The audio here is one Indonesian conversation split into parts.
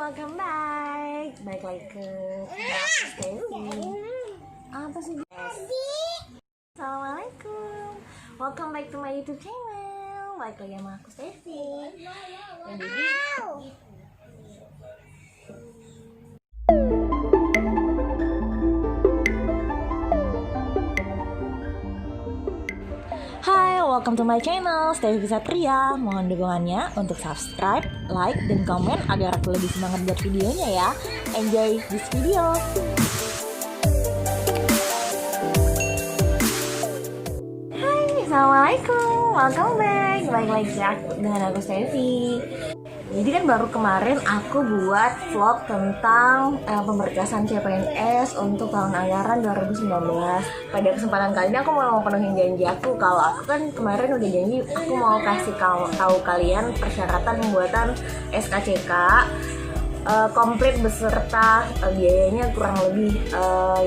welcome back. Baik lagi ke apa sih guys? Assalamualaikum. Welcome back to my YouTube channel. Baik lagi sama aku Steffi. Jadi Hai, welcome to my channel, Steffi Satria. Mohon dukungannya untuk subscribe, like, dan komen agar aku lebih semangat buat videonya ya. Enjoy this video. Hai, assalamualaikum, welcome back. Balik lagi dengan aku Steffi. Jadi kan baru kemarin aku buat vlog tentang pemberkasan CPNS untuk tahun anggaran 2019. Pada kesempatan kali ini aku mau penuhin janji aku. Kalau aku kan kemarin udah janji aku mau kasih tahu kalian persyaratan pembuatan SKCK komplit beserta biayanya kurang lebih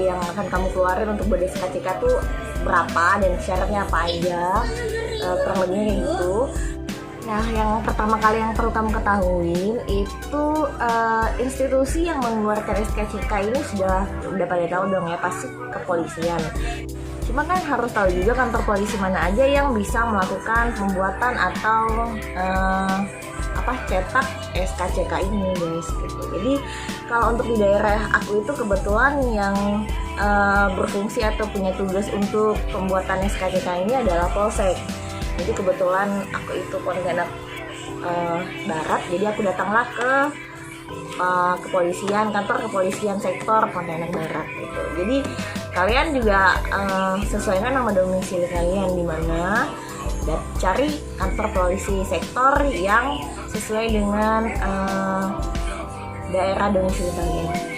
yang akan kamu keluarin untuk buat SKCK tuh berapa dan syaratnya apa aja, kurang lebihnya kayak gitu. Nah, yang pertama kali yang perlu kamu ketahui itu institusi yang mengeluarkan SKCK ini udah pada tahu dong ya, pasti kepolisian. Cuma kan harus tahu juga kantor polisi mana aja yang bisa melakukan pembuatan atau cetak SKCK ini guys gitu. Jadi kalau untuk di daerah aku itu kebetulan yang berfungsi atau punya tugas untuk pembuatan SKCK ini adalah Polsek. Jadi kebetulan aku itu Pontianak Barat, jadi aku datanglah ke kepolisian, kantor kepolisian sektor Pontianak Barat gitu. Jadi kalian juga sesuaikan nama domisili kalian di mana, dan cari kantor polisi sektor yang sesuai dengan daerah domisili kalian.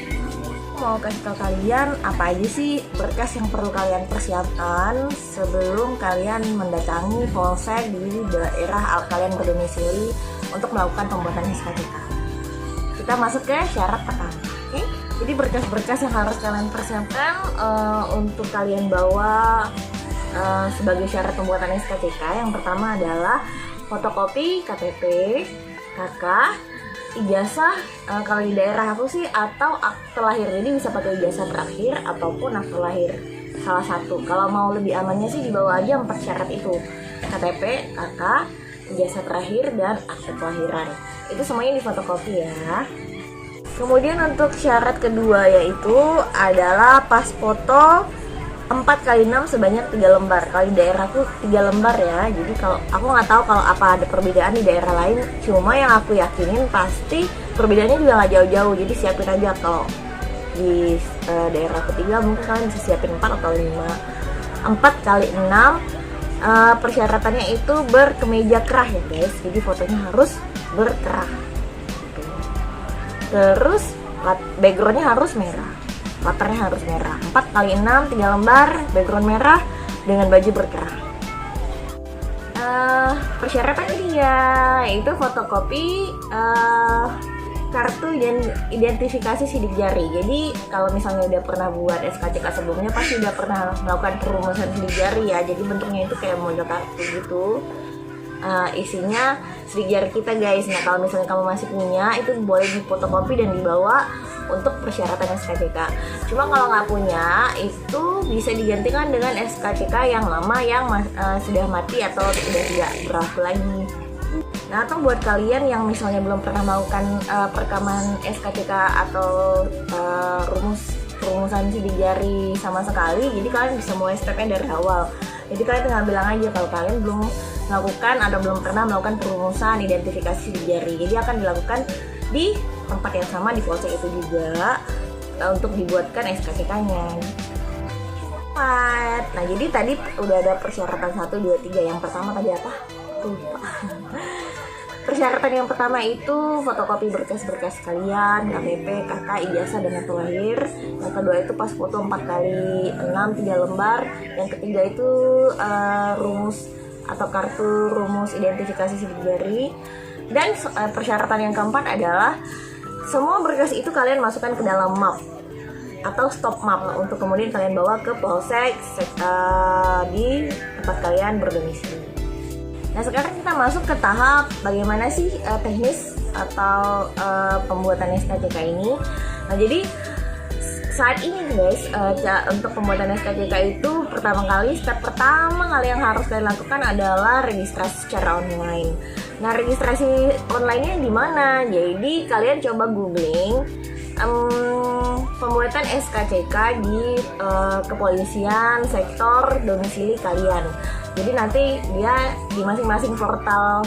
Mau kasih tahu kalian apa aja sih berkas yang perlu kalian persiapkan sebelum kalian mendatangi polsek di daerah kalian berdomisili untuk melakukan pembuatan SKCK. Kita masuk ke syarat pertama, oke? Jadi berkas-berkas yang harus kalian persiapkan untuk kalian bawa sebagai syarat pembuatan SKCK. Yang pertama adalah fotokopi KTP, KK, ijazah kalau di daerah aku sih, atau akte lahir. Jadi bisa pakai ijazah terakhir ataupun akte lahir, salah satu. Kalau mau lebih amannya sih dibawa aja 4 syarat itu: KTP, KK, ijazah terakhir, dan akte kelahiran. Itu semuanya difotokopi ya. Kemudian untuk syarat kedua yaitu adalah pas foto 4x6 sebanyak 3 lembar. Kalau di daerahku 3 lembar ya. Jadi kalau aku nggak tahu kalau apa ada perbedaan di daerah lain. Cuma yang aku yakinin pasti perbedaannya juga nggak jauh-jauh. Jadi siapin aja kalau di daerah ketiga mungkin kalian bisa siapin 4 atau 5. 4x6 persyaratannya itu berkemeja kerah ya guys. Jadi fotonya harus berkerah. Terus backgroundnya harus merah. Latarnya harus merah. 4x6, 3 lembar, background merah dengan baju berkerah. Persyaratan dia itu fotokopi kartu dan identifikasi sidik jari. Jadi kalau misalnya udah pernah buat SKCK sebelumnya pasti udah pernah melakukan perumusan sidik jari ya. Jadi bentuknya itu kayak model kartu gitu. Isinya sidik jari kita guys. Nah kalau misalnya kamu masih punya, itu boleh difotokopi dan dibawa untuk persyaratan SKCK. Cuma kalau nggak punya, itu bisa digantikan dengan SKCK yang lama yang sudah mati atau sudah tidak berlaku lagi. Nah atau buat kalian yang misalnya belum pernah melakukan perekaman SKCK atau rumusan sidik jari sama sekali, jadi kalian bisa mulai stepnya dari awal. Jadi kalian tinggal bilang aja kalau kalian belum melakukan atau belum pernah melakukan perumusan identifikasi sidik jari. Jadi akan dilakukan di tempat yang sama di polsek itu juga untuk dibuatkan SKCK-nya. Nah jadi tadi udah ada persyaratan 1, 2, 3. Yang pertama tadi apa? Lupa. Persyaratan yang pertama itu fotokopi berkas-berkas kalian, KTP, KK, ijazah, dan akte lahir. Yang kedua itu pas foto 4x6, 3 lembar. Yang ketiga itu rumus atau kartu rumus identifikasi sidik jari. Dan persyaratan yang keempat adalah semua berkas itu kalian masukkan ke dalam map atau stop map untuk kemudian kalian bawa ke polsek di tempat kalian berdomisili. Nah sekarang kita masuk ke tahap bagaimana sih teknis atau pembuatan SKCK ini. Nah, jadi saat ini guys, untuk pembuatan SKCK itu step pertama kali yang harus kalian lakukan adalah registrasi secara online. Nah, registrasi online-nya di mana? Jadi kalian coba googling pembuatan SKCK di kepolisian sektor domisili kalian. Jadi nanti dia di masing-masing portal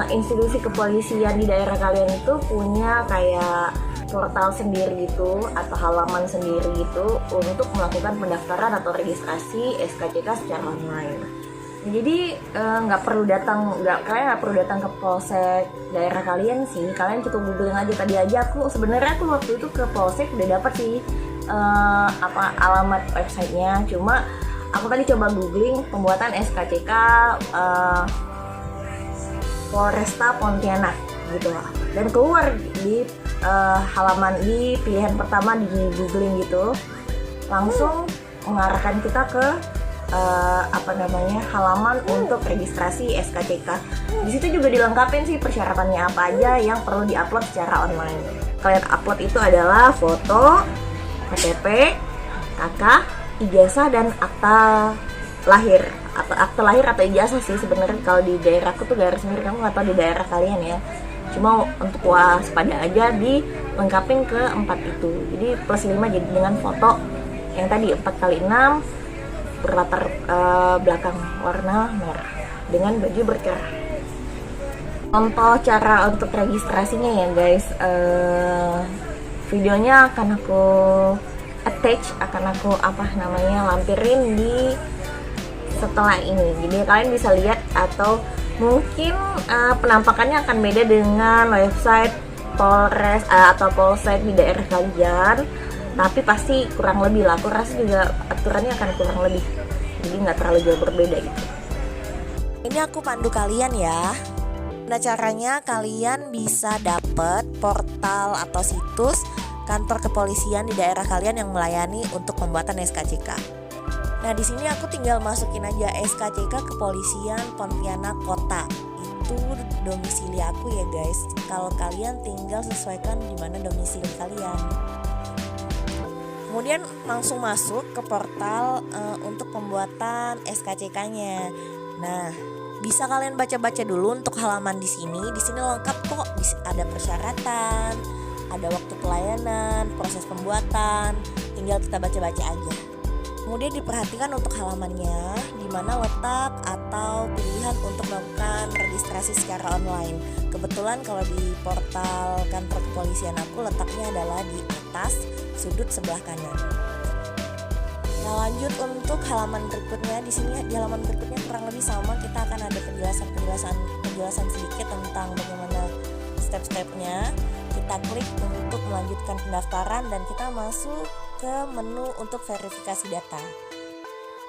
institusi kepolisian di daerah kalian itu punya kayak portal sendiri gitu atau halaman sendiri gitu untuk melakukan pendaftaran atau registrasi SKCK secara online. Jadi kalian nggak perlu datang ke polsek daerah kalian sih, kalian cukup googling aja. Tadi aja aku waktu itu ke polsek udah dapat sih alamat websitenya, cuma aku tadi coba googling pembuatan SKCK Polresta Pontianak gitu lah, dan keluar di halaman di pilihan pertama di googling gitu, langsung mengarahkan kita ke halaman untuk registrasi SKCK. Di situ juga dilengkapin sih persyaratannya apa aja yang perlu diupload secara online. Kalian upload itu adalah foto, KTP, KK, ijazah, dan akta lahir atau ijazah sih sebenarnya. Kalau di daerahku tuh garis miring, kamu nggak tahu di daerah kalian ya. Cuma untuk waspada aja dilengkapin ke 4 itu. Jadi plus 5 jadi dengan foto yang tadi 4x6 berlatar belakang warna merah dengan baju berkerah. Contoh cara untuk registrasinya ya guys, videonya akan aku lampirin di setelah ini. Jadi kalian bisa lihat, atau mungkin penampakannya akan beda dengan website Polres atau Polsek di daerah kalian, tapi pasti kurang lebih lah. Aku rasa juga aturannya akan kurang lebih, jadi nggak terlalu jauh berbeda gitu. Ini aku pandu kalian ya. Nah, caranya kalian bisa dapet portal atau situs kantor kepolisian di daerah kalian yang melayani untuk pembuatan SKCK. Nah, di sini aku tinggal masukin aja SKCK Kepolisian Pontianak Kota. Itu domisili aku ya guys. Kalau kalian tinggal sesuaikan di mana domisili kalian. Kemudian langsung masuk ke portal untuk pembuatan SKCK-nya. Nah, bisa kalian baca-baca dulu untuk halaman di sini. Di sini lengkap kok. Ada persyaratan, ada waktu pelayanan, proses pembuatan. Tinggal kita baca-baca aja. Kemudian diperhatikan untuk halamannya, di mana letak atau pilihan untuk melakukan registrasi secara online. Kebetulan kalau di portal kantor kepolisian aku letaknya adalah di atas sudut sebelah kanan. Nah, lanjut untuk halaman berikutnya. Di sini di halaman berikutnya kurang lebih sama, kita akan ada penjelasan sedikit tentang bagaimana step-stepnya. Kita klik untuk melanjutkan pendaftaran dan kita masuk ke menu untuk verifikasi data.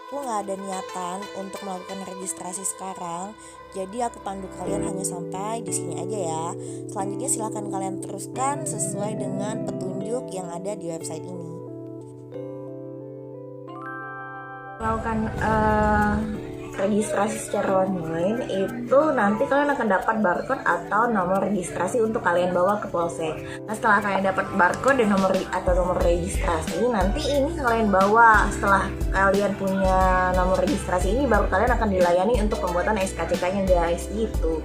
Aku nggak ada niatan untuk melakukan registrasi sekarang, jadi aku pandu kalian hanya sampai di sini aja ya. Selanjutnya silakan kalian teruskan sesuai dengan petunjuk yang ada di website ini. Melakukan registrasi secara online itu nanti kalian akan dapat barcode atau nomor registrasi untuk kalian bawa ke polsek. Nah, setelah kalian dapat barcode dan nomor registrasi, nanti ini kalian bawa. Setelah kalian punya nomor registrasi ini, baru kalian akan dilayani untuk pembuatan SKCK-nya guys gitu.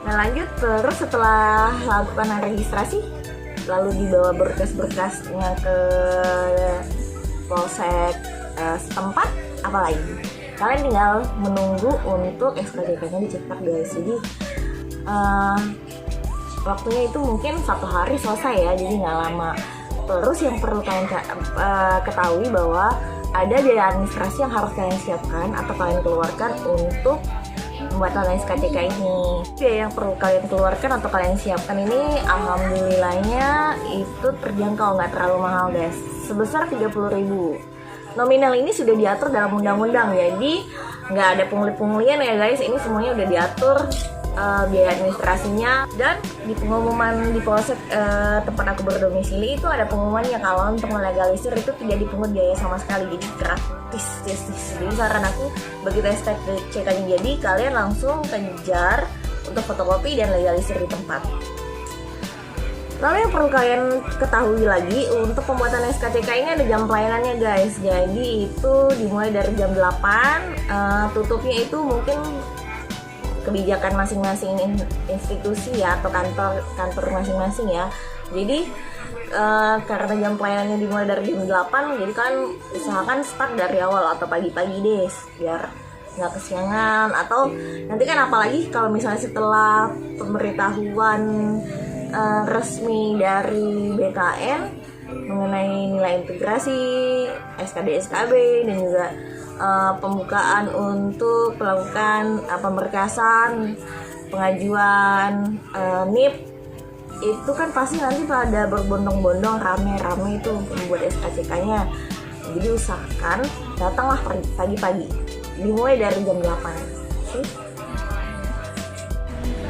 Nah, lanjut terus setelah lakukan registrasi, lalu dibawa berkas-berkasnya ke polsek setempat, apalagi kalian tinggal menunggu untuk SKCK-nya dicetak guys. Jadi waktunya itu mungkin 1 hari selesai ya, jadi nggak lama. Terus yang perlu kalian ketahui bahwa ada biaya administrasi yang harus kalian siapkan atau kalian keluarkan untuk pembuatan SKCK ini. Biaya yang perlu kalian keluarkan atau kalian siapkan ini alhamdulillahnya itu terjangkau, nggak terlalu mahal guys, sebesar 30.000. Nominal ini sudah diatur dalam undang-undang, jadi nggak ada pungli-punglian ya guys. Ini semuanya udah diatur biaya administrasinya, dan di pengumuman di polsek tempat aku berdomisili itu ada pengumumannya kalau untuk melegalisir itu tidak dipungut biaya sama sekali, jadi gratis. Jadi saran aku begitu SKCK-nya jadi, kalian langsung kejar untuk fotokopi dan legalisir di tempat. Lalu yang perlu kalian ketahui lagi, untuk pembuatan SKCK ini ada jam pelayanannya guys. Jadi itu dimulai dari jam 8, tutupnya itu mungkin kebijakan masing-masing institusi ya, atau kantor masing-masing ya. Jadi karena jam pelayanannya dimulai dari jam 8, jadi kan usahakan start dari awal atau pagi-pagi deh, biar nggak kesiangan. Atau nanti kan apalagi kalau misalnya setelah pemberitahuan resmi dari BKN mengenai nilai integrasi, SKD SKB, dan juga pembukaan untuk melakukan pemberkasan pengajuan NIP, itu kan pasti nanti pada berbondong-bondong rame-rame itu membuat SKCK-nya. Jadi usahakan datanglah pagi-pagi, dimulai dari jam 8. Okay?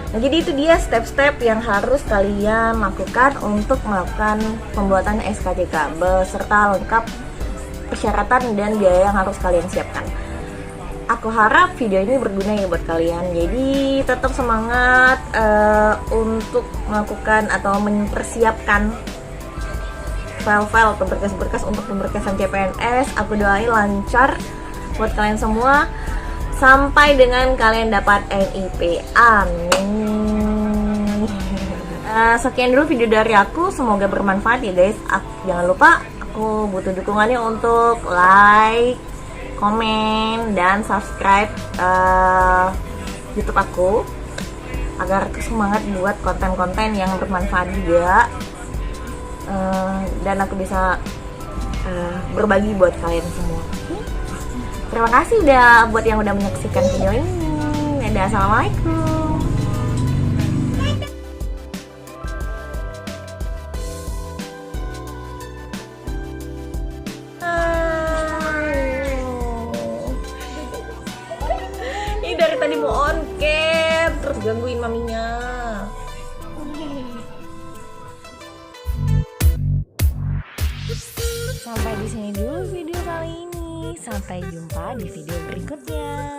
Nah, jadi itu dia step-step yang harus kalian lakukan untuk melakukan pembuatan SKCK beserta lengkap persyaratan dan biaya yang harus kalian siapkan. Aku harap video ini berguna ya buat kalian. Jadi tetap semangat untuk melakukan atau mempersiapkan file-file atau berkas-berkas untuk pemberkasan CPNS. Aku doain lancar buat kalian semua sampai dengan kalian dapat NIP. Amin. Sekian dulu video dari aku, semoga bermanfaat ya guys. Jangan lupa, aku butuh dukungannya untuk like, komen, dan subscribe YouTube aku agar aku semangat buat konten-konten yang bermanfaat juga, dan aku bisa berbagi buat kalian semua. Terima kasih buat yang udah menyaksikan video ini. Dadah, assalamualaikum. Ini dari tadi mau on cam terus gangguin maminya. Sampai di sini dulu video kali ini. Sampai jumpa di video berikutnya.